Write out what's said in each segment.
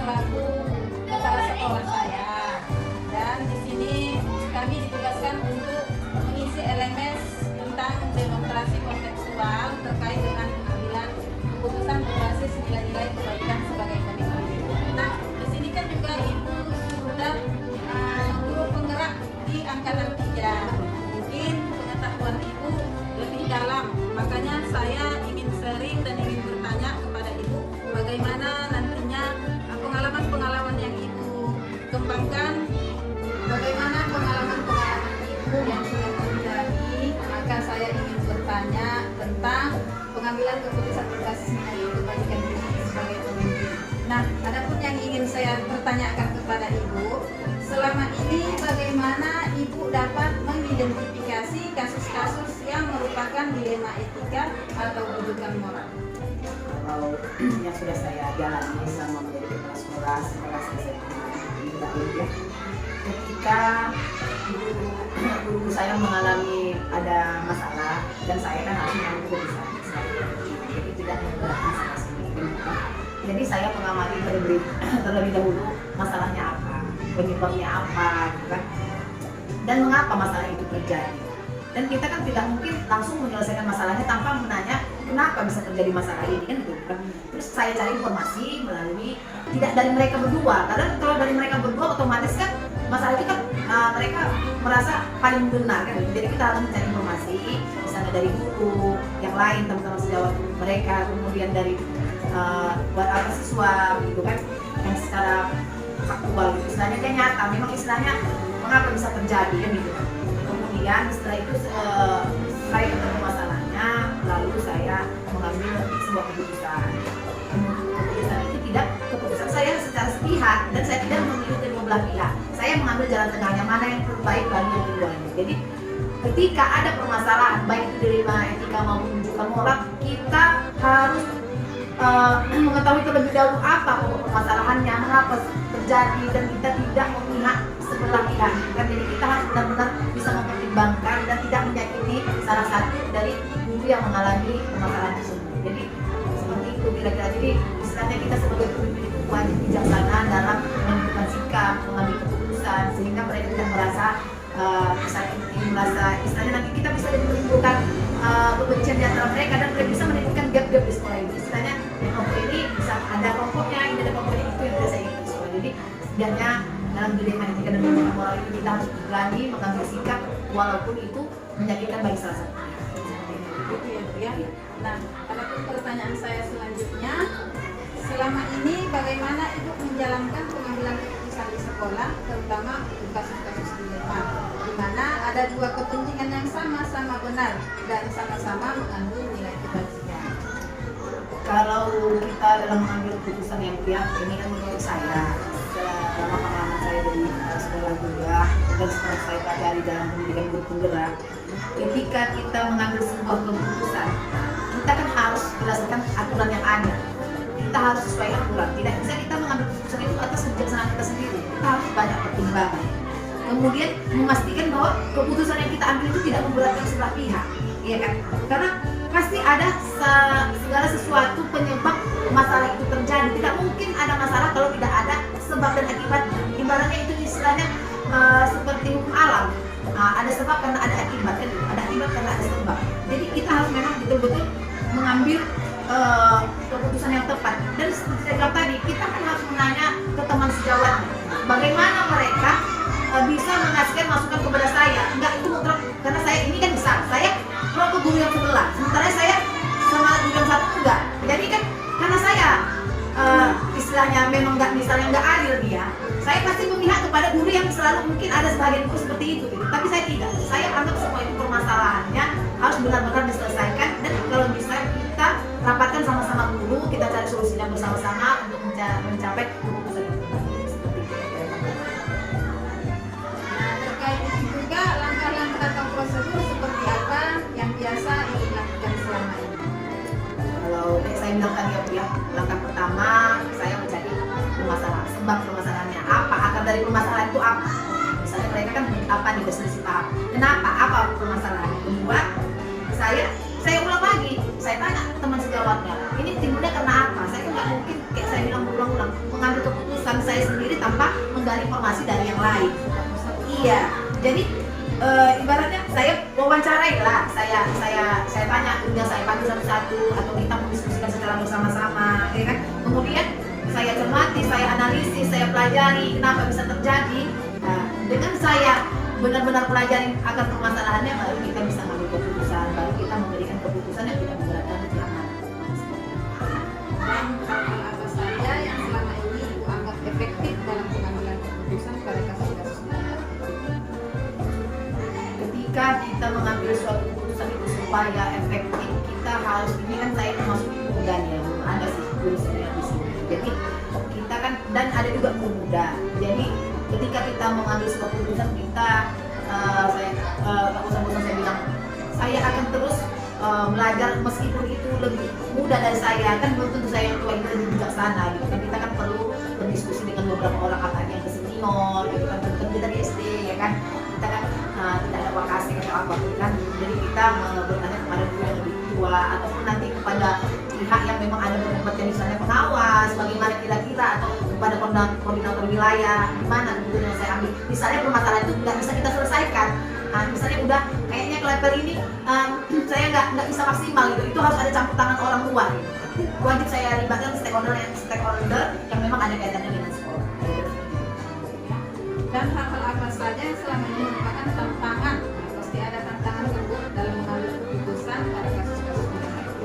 selaku kepala sekolah saya. Dan di sini kami ditugaskan untuk mengisi LMS tentang demokrasi kontekstual terkait dengan pengambilan keputusan berbasis nilai-nilai kebaikan sebagai pemimpin. Nah, di sini kan juga Ibu sudah guru penggerak di angkatan 3. Mungkin pengetahuan Ibu lebih dalam, makanya saya ingin sharing dan ingin bertanya kepada Ibu bagaimana nantinya pengalaman-pengalaman yang Ibu kembangkan, bagaimana pengalaman-pengalaman Ibu yang sudah terjadi. Maka saya ingin bertanya tentang pengambilan keputusan berbasis nilai kebaikan sebagai pemimpin. Nah, adapun yang ingin saya pertanyakan kepada Ibu, selama ini bagaimana Ibu dapat mengidentifikasi kasus-kasus yang merupakan dilema etika atau rujukan moral? Kalau yang sudah saya jalani selama menjadi kepala sekolah setelah saya ya, ketika guru saya mengalami ada masalah dan saya kan harus mengambil keputusan, jadi tidak memberatkan sama sekali. Jadi saya mengamati terlebih dahulu masalahnya apa, penyebabnya apa, gitu kan, dan mengapa masalah itu terjadi. Dan kita kan tidak mungkin langsung menyelesaikan masalahnya tanpa menanya kenapa bisa terjadi masalah ini, kan gitu kan. Terus saya cari informasi melalui tidak dari mereka berdua, karena kalau dari mereka berdua otomatis kan masalah itu kan mereka merasa paling benar kan. Jadi kita harus mencari informasi misalnya dari guru yang lain, teman-teman sejawat mereka, kemudian dari siswa gitu kan, yang secara faktual gitu, istilahnya dia nyata, memang istilahnya mengapa bisa terjadi kan gitu. Kemudian setelah itu saya ketemu masalahnya, lalu saya mengambil sebuah keputusan. Keputusan itu tidak keputusan saya secara sepihak dan saya tidak memilih kedua belah pihak. Saya mengambil jalan tengahnya, mana yang terbaik bagi yang keduanya. Jadi ketika ada permasalahan baik itu dilema etika maupun rujukan moral, kita harus mengetahui terlebih dahulu apa pokok permasalahannya, mengapa terjadi, dan kita tidak memihak sebelah pihak. Jadi kita harus benar-benar bisa mempertimbangkan dan tidak menyakiti salah satu dari guru yang mengalami permasalahan tersebut. Jadi seperti itu kira-kira. Jadi istilahnya kita sebagai pemimpin itu wajib bijaksana dalam menentukan sikap, mengambil keputusan, sehingga mereka tidak merasa istilahnya nanti kita bisa menimbulkan kebencian di antara mereka, dan mereka bisa menimbulkan gap-gap di sekolah ini. Istilahnya di kelompok ini bisa ada kelompoknya, ini ada kelompoknya, itu yang tidak saya ingin di sekolah. Jadi setidaknya dalam dilema etika dan rujukan moral ini kita harus berani mengambil sikap walaupun itu menyakitkan bagi salah satu. Itu ya. Nah, ada pertanyaan saya selanjutnya. Selama ini bagaimana Ibu menjalankan pengambilan keputusan di sekolah, terutama untuk kasus-kasus dilema, di mana ada dua kepentingan yang sama-sama benar dan sama-sama mengandung nilai kebajikan? Kalau kita dalam mengambil keputusan yang pihak ini kan menurut saya, selama pengalaman saya dari sekolah juga dan setelah saya pelajari dalam pendidikan guru penggerak, ketika kita mengambil sebuah keputusan, kita kan harus berdasarkan aturan yang ada. Kita harus sesuai aturan. Tidak bisa kita mengambil keputusan itu atas kebijaksanaan kita sendiri. Kita harus banyak pertimbangan. Kemudian memastikan bahwa keputusan yang kita ambil itu tidak memberatkan sebelah pihak, iya kan? Karena pasti ada segala sesuatu penyebab masalah itu terjadi. Tidak mungkin ada masalah kalau tidak ada sebab dan akibatnya. Ibaratnya itu istilahnya seperti hukum alam. Ada sebab karena ada akibat, kan? Ada akibat karena ada sebab. Jadi kita harus memang betul-betul mengambil keputusan yang tepat. Dan seperti saya bilang tadi, kita kan harus menanya ke teman sejawatnya bagaimana mereka bisa mengasihkan masukan kepada saya. Enggak, itu mutlak, karena saya ini kan besar, saya pro ke guru yang sebelah, sementara saya sama guru yang satu enggak. Jadi kan karena saya istilahnya memang nggak adil dia, saya pasti memihak kepada guru yang selalu mungkin ada sebagian guru seperti itu gitu. Tapi saya tidak, saya anggap semua itu permasalahannya harus benar-benar diselesaikan, dan kalau bisa kita rapatkan sama-sama guru, kita cari solusinya bersama-sama untuk mencapai keputusan itu. Seperti itu. Nah, terkait itu juga langkah-langkah atau prosedur seperti apa yang biasa Ibu lakukan selama ini? Kalau saya bilang tadi ya, langkah pertama saya mencari permasalahan, sebab permasalahannya apa, akar dari permasalahan itu apa. Misalnya mereka kan apa nih, berselisih paham, kenapa, apa permasalahan. Kedua, saya ulang lagi, saya tanya teman sejawatnya, ini timbulnya karena apa. Saya kan nggak mungkin kayak saya bilang berulang-ulang mengambil keputusan keputusan saya sendiri tanpa menggali informasi dari yang lain. Iya, jadi ibaratnya saya wawancarai lah, saya tanya, kemudian saya panggil satu-satu atau kita mendiskusikan secara bersama-sama, ya kan? Kemudian saya cermati, saya analisis, saya pelajari kenapa bisa terjadi. Nah, dengan saya benar-benar pelajari akar permasalahannya, baru kita bisa mengambil keputusan, baru kita memberikan keputusan yang tidak memberatkan pihak mana. Dan hal apa saja yang selama ini Ibu anggap efektif dalam pengambilan keputusan pada kasus-kasus tertentu? Ketika kita mengambil suatu keputusan itu supaya efektif, kita harus, ini kan saya termasuk muda ya, belum ada sih guru senior di sini. Jadi kita kan, dan ada juga guru muda. Jadi ketika kita mengambil sebuah keputusan, kita bosan-bosan saya bilang, saya akan terus belajar meskipun itu lebih muda dari saya, kan belum tentu saya yang tua itu lebih bijaksana gitu kan. Kita kan perlu berdiskusi dengan beberapa orang kakaknya yang senior gitu kan, tentu kita di SD ya kan, kita kan tidak ada wakasi atau apa kan, jadi kita bertanya kepada guru yang lebih tua ataupun nanti kepada pihak yang memang ada berkompeten, misalnya pengawas, bagaimana kira-kira, atau kepada koordinator wilayah, gimana keputusan yang saya ambil. Misalnya permasalahan itu nggak bisa kita selesaikan, misalnya udah kayaknya ke level ini saya nggak bisa maksimal gitu, itu harus ada campur tangan orang tua gitu. Wajib saya libatkan stakeholder yang memang ada kaitannya dengan sekolah. Dan hal-hal apa saja yang selama ini merupakan tantangan, pasti ada tantangan tersebut dalam mengambil keputusan pada kasus-kasus tertentu.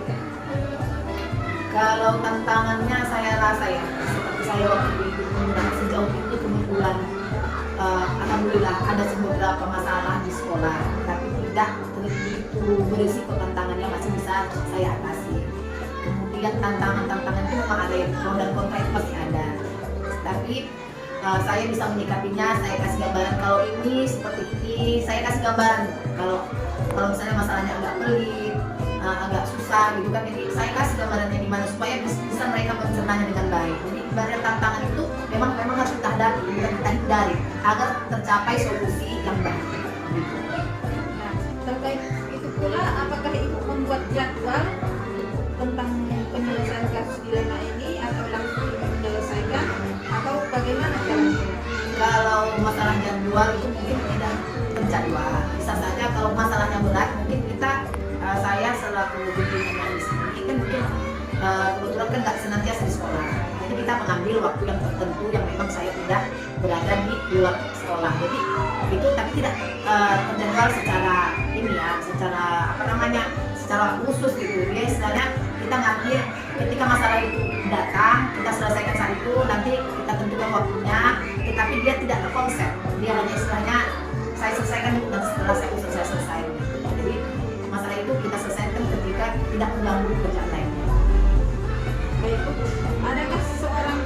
Kalau tantangannya saya rasa ya, seperti saya waktu itu sejauh itu kebetulan alhamdulillah ada beberapa masalah di sekolah, tapi tidak begitu berisiko, tantangannya masih bisa saya atasi. Kemudian tantangan itu memang ada yang pro dan kontra, itu pasti ada. Tapi saya bisa menyikapinya, saya kasih gambaran kalau ini seperti ini, saya kasih gambaran kalau misalnya masalahnya agak pelit, agak susah gitu kan, jadi saya kasih gambarannya di mana supaya bisa mereka mencernanya dengan baik. Jadi ibaratnya tantangan itu memang harus kita hadapi, bukan kita hindari, agar tercapai solusi yang baik. Gitu. Nah, terkait itu pula, apakah Ibu membuat jadwal tentang penyelesaian kasus dilema ini atau langsung menyelesaikan atau bagaimana caranya? Kalau masalah jadwal itu mungkin tidak terjadwal. Bisa saja kalau masalahnya berat, mungkin kita saya selaku pimpinan di sini kan mungkin kebetulan kan nggak senantiasa di sekolah. Jadi kita mengambil waktu yang tertentu yang memang saya tidak berada di luar sekolah. Jadi itu tapi tidak terjadwal secara ini ya, secara khusus gitu. Ya istilahnya kita ngambil ketika masalah itu datang, kita selesaikan saat itu, nanti kita tentukan waktunya, tetapi dia tidak terkonsep, dia hanya istilahnya saya selesaikan dulu dan setelah saya selesai. Jadi masalah itu kita selesaikan ketika tidak mengganggu kerjaan lainnya. Baik Bu, adakah seorang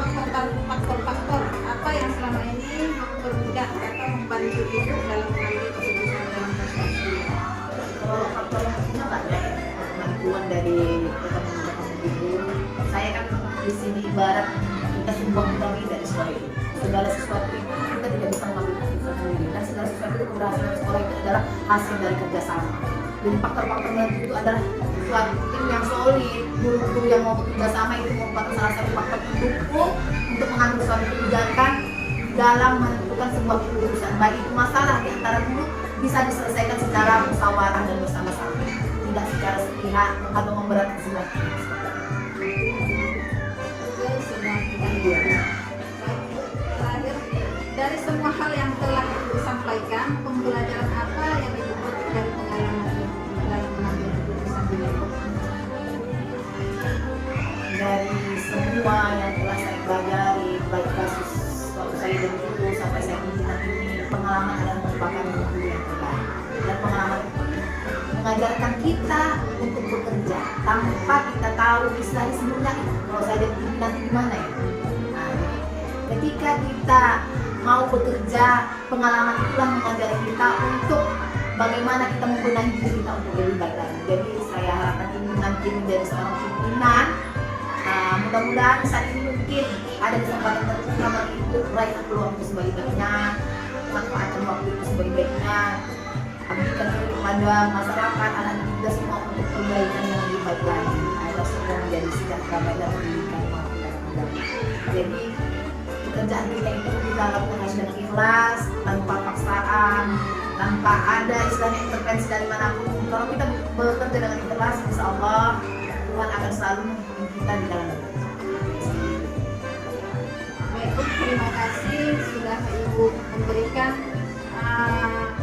faktor-faktor apa yang selama ini mempermudah atau membantu Ibu dalam mengambil keputusan dalam kasus ini? Kalau faktor yang pentingnya banyak ya, bantuan dari teman-teman ibu. Saya kan di sini ibarat kita sumbang kami dari sekolah itu. Segala sesuatu itu kita tidak bisa mengambil keputusan sendiri, dan segala sesuatu itu keberhasilan sekolah itu adalah hasil dari kerjasama. Jadi faktor-faktor itu adalah suatu tim yang solid, guru-guru yang mau bekerja sama itu merupakan salah satu faktor pendukung untuk mengambil suatu kebijakan dalam menentukan sebuah keputusan. Baik itu masalah di antara guru bisa diselesaikan secara musyawarah dan bersama-sama, tidak secara sepihak atau memberatkan sebelah pihak. Terakhir, dari semua hal yang telah Ibu sampaikan, pembelajaran apa yang Ibu petik dari pengalaman Ibu dalam mengambil keputusan di Depok? Dari semua yang telah saya pelajari, baik kasus waktu saya dari itu sampai saya pimpinan ini, pengalaman adalah merupakan guru yang terbaik, dan pengalaman itu mengajarkan kita untuk bekerja tanpa kita tahu istilahnya sebelumnya kalau saya jadi pimpinan di mana ya. Nah, ketika kita mau bekerja, pengalaman itulah mengajari kita untuk bagaimana kita membenahi diri kita untuk lebih baik lagi. Jadi saya harapkan ini nanti menjadi seorang pimpinan. Mudah-mudahan saat ini mungkin ada kesempatan terbuka bagi itu, raih peluang itu sebaik-baiknya, manfaatkan waktu itu sebaik-baiknya, abdikan diri kepada masyarakat, anak kita semua untuk perbaikan yang lebih baik lagi, agar semua menjadi sejahtera dan pendidikan yang kita. Jadi pekerjaan kita itu kita lakukan dengan ikhlas, tanpa paksaan, tanpa ada istilahnya intervensi dari manapun. Kalau kita bekerja dengan ikhlas, insya Allah Tuhan akan selalu membimbing kita di dalam hidup. Baik, Bu, terima kasih sudah Ibu memberikan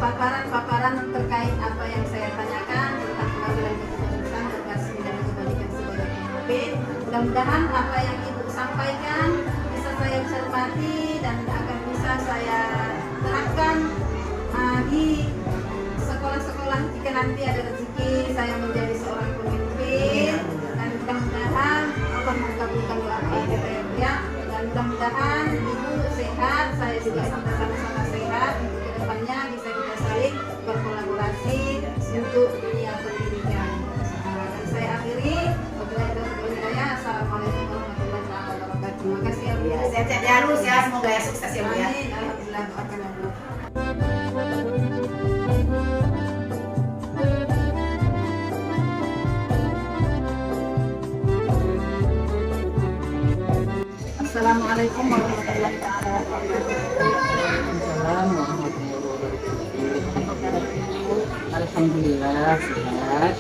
paparan-paparan terkait apa yang saya tanyakan tentang pengambilan keputusan berkas dan kebajikan sebagai pemimpin. Mudah-mudahan apa yang Ibu sampaikan bisa saya cermati dan akan bisa saya terapkan di sekolah-sekolah jika nanti ada rezeki saya menjadi seorang pemimpin, dan mudah-mudahan Allah mengabulkan doa kita ya. Dan mudah-mudahan Ibu sehat, saya juga sama-sama sehat, untuk kedepannya bisa kita saling berkolaborasi untuk dunia pendidikan. Dan saya akhiri, assalamualaikum warahmatullahi wabarakatuh. Terima kasih ya Bu. Sehat-sehat ya Lus ya, semoga ya sukses ya Bu ya. Amin. Alhamdulillah. Doakan ya Bu. Assalamualaikum warahmatullahi wabarakatuh. Alhamdulillah sehat.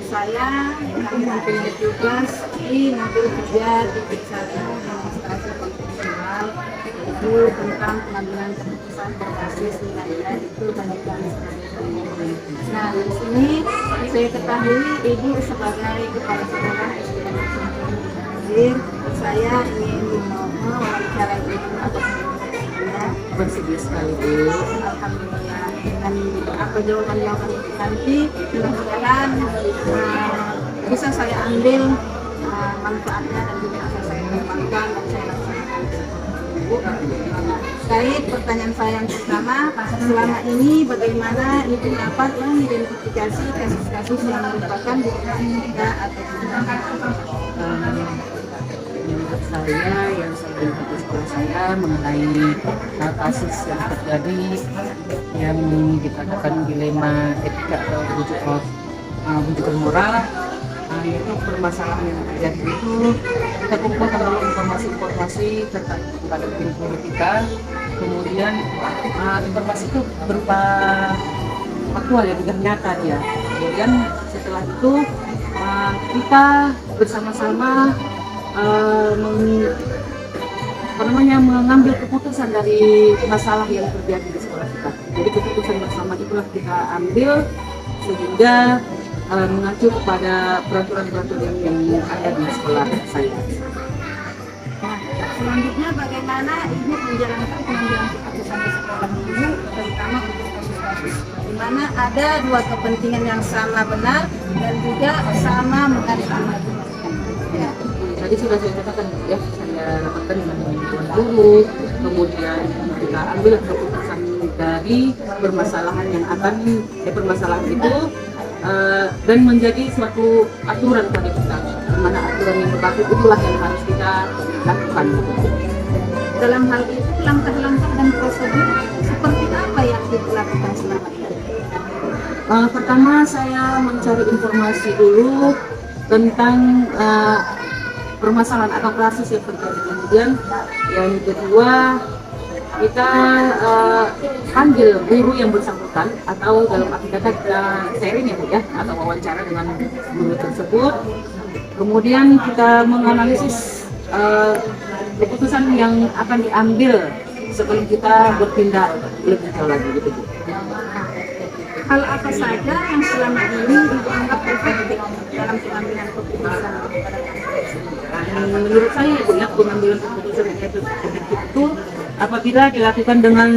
Saya mempunyai tugas di modul 3.1 demonstrasi konstitusional itu tentang pengambilan keputusan berbasis nilai itu banyak sekali. Nah, di sini saya ketahui Ibu sebagai kepala sekolah SD Hadir, saya ingin mewawancarai Ibu atau saya Bersedia sekali Bu. alhamdulillah. Dan apa jawaban-jawaban itu nanti mudah-mudahan bisa saya ambil manfaatnya dan juga bisa saya kembangkan dan saya laksanakan. Terkait pertanyaan saya yang pertama, selama ini bagaimana Ibu dapat mengidentifikasi kasus-kasus yang merupakan tidak atau Menurut saya yang saya lihat di sekolah saya mengenai kasus yang terjadi yang dikatakan dilema etika atau rujukan moral, yaitu permasalahan yang terjadi itu kita kumpulkan dulu informasi-informasi tentang kepada tim politika, kemudian informasi itu berupa faktual ya, tidak nyata dia. Kemudian setelah itu kita bersama-sama mengambil keputusan dari masalah yang terjadi di sekolah kita. Jadi keputusan bersama itulah kita ambil sehingga mengacu kepada peraturan-peraturan yang ada di sekolah saya. Nah, selanjutnya bagaimana Ibu menjalankan pengambilan keputusan di sekolah Ibu, terutama untuk kasus-kasus di mana ada dua kepentingan yang sama benar dan juga sama menghargai. Ya. Tadi sudah saya katakan ya, saya rapatkan dengan Tuan Guru, kemudian kita ambil keputusan dari permasalahan yang akan permasalahan itu dan menjadi suatu aturan pada kita, di mana aturan yang berlaku itulah yang harus kita lakukan. Dalam hal itu langkah-langkah dan prosedur seperti apa yang dilakukan selama ini? Pertama saya mencari informasi dulu tentang permasalahan atau kasus yang terjadi. Kemudian yang kedua kita panggil guru yang bersangkutan atau dalam arti kata kita sharing ya Bu ya, atau wawancara dengan guru tersebut. Kemudian kita menganalisis keputusan yang akan diambil sebelum kita bertindak lebih jauh lagi gitu Bu. Hal apa saja yang selama ini Ibu anggap efektif dalam pengambilan keputusan? Menurut saya Bu ya, pengambilan keputusan efektif itu apabila dilakukan dengan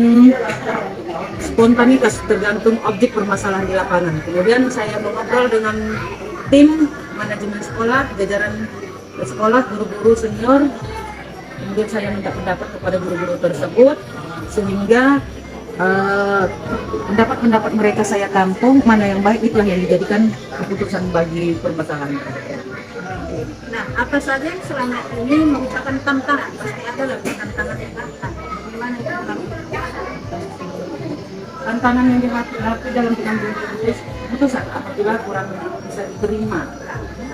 spontanitas tergantung objek permasalahan di lapangan. Kemudian saya mengobrol dengan tim manajemen sekolah, jajaran sekolah, guru-guru senior. Kemudian saya minta pendapat kepada guru-guru tersebut sehingga pendapat-pendapat mereka saya tampung, mana yang baik itulah yang dijadikan keputusan bagi permasalahan. Nah, apa saja yang selama ini merupakan tantangan? Pasti ada lah tantangan yang datang. Bagaimana itu melakukan? Tantangan yang dihadapi dalam pengambilan keputusan apabila kurang bisa diterima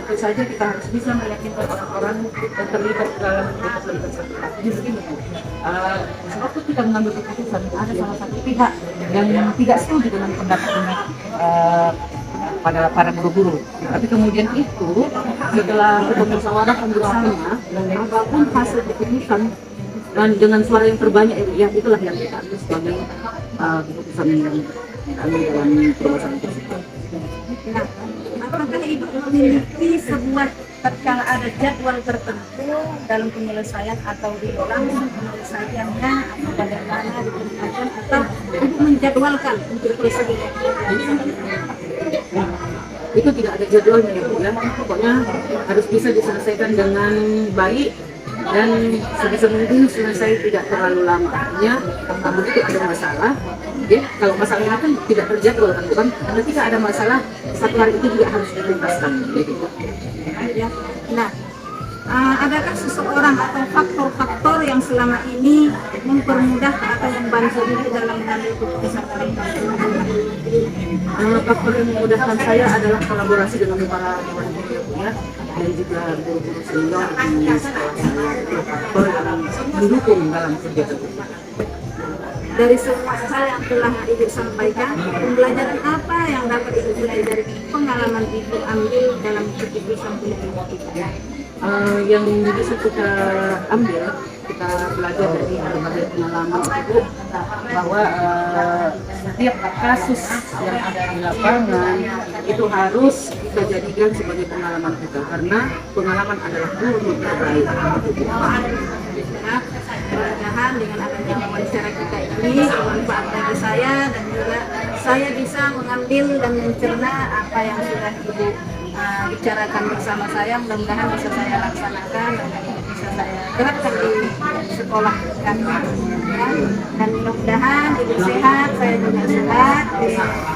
tentu saja kita harus bisa meyakinkan orang-orang yang terlibat dalam keputusan tersebut. Jadi begini, waktu kita mengambil keputusan ada salah satu pihak yang tidak setuju dengan pendapat pada para guru-guru. Tapi kemudian itu setelah bermusyawarah bersama dan apapun hasil keputusan dan dengan suara yang terbanyak itu, ya itulah yang kita ambil sebagai keputusan yang kami dalam permasalahan tersebut. Nah, apakah Ibu memiliki sebuah tatkala ada jadwal tertentu dalam penyelesaian atau langsung penyelesaiannya atau bagaimana dikerjakan atau Ibu menjadwalkan untuk selesai? Itu tidak ada jadwalnya ya, pokoknya harus bisa diselesaikan dengan baik dan sebisa mungkin selesai tidak terlalu lama. Artinya begitu ada masalah, ya kalau masalahnya kan tidak terjadwal kan, bukan? Ketika ada masalah satu hari itu juga harus dituntaskan. Gitu. Ya. Nah, adakah seseorang atau faktor-faktor yang selama ini mempermudah atau membantu Ibu dalam mengambil keputusan dalam faktor yang memudahkan saya adalah kolaborasi dengan para dewan ya, dan juga guru-guru senior di sekolah saya. Itu faktor yang mendukung dalam kegiatan tersebut. Dari semua hal yang telah Ibu sampaikan, pembelajaran apa yang dapat Ibu mulai dari pengalaman Ibu ambil dalam keputusan pilihan kita? Yang bisa kita ambil, kita belajar dari berbagai pengalaman Ibu bahwa setiap kasus yang ada di lapangan itu harus kita jadikan sebagai pengalaman kita, karena pengalaman adalah guru terbaik. Mudah-mudahan dengan adanya wawancara kita ini bermanfaat bagi saya dan juga saya bisa mengambil dan mencerna apa yang sudah Ibu bicarakan bersama saya. Mudah-mudahan bisa saya laksanakan dan bisa saya terapkan di sekolah kami ya. Dan mudah-mudahan Ibu sehat, saya juga sehat.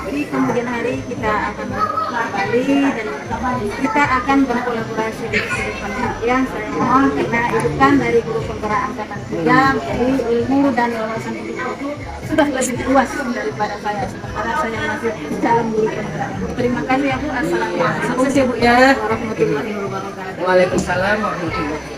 Di kemudian hari kita akan kembali dan kita akan berkolaborasi di kehidupan ya. Saya mohon karena Ibu kan dari guru penggerak angkatan 3, jadi ilmu dan wawasan Ibu itu sudah lebih luas daripada saya, sementara saya masih calon guru penggerak. Terima kasih ya Bu. Assalamualaikum. Sukses ya Bu ya. Warahmatullahi wabarakatuh. Waalaikumsalam warahmatullahi wabarakatuh.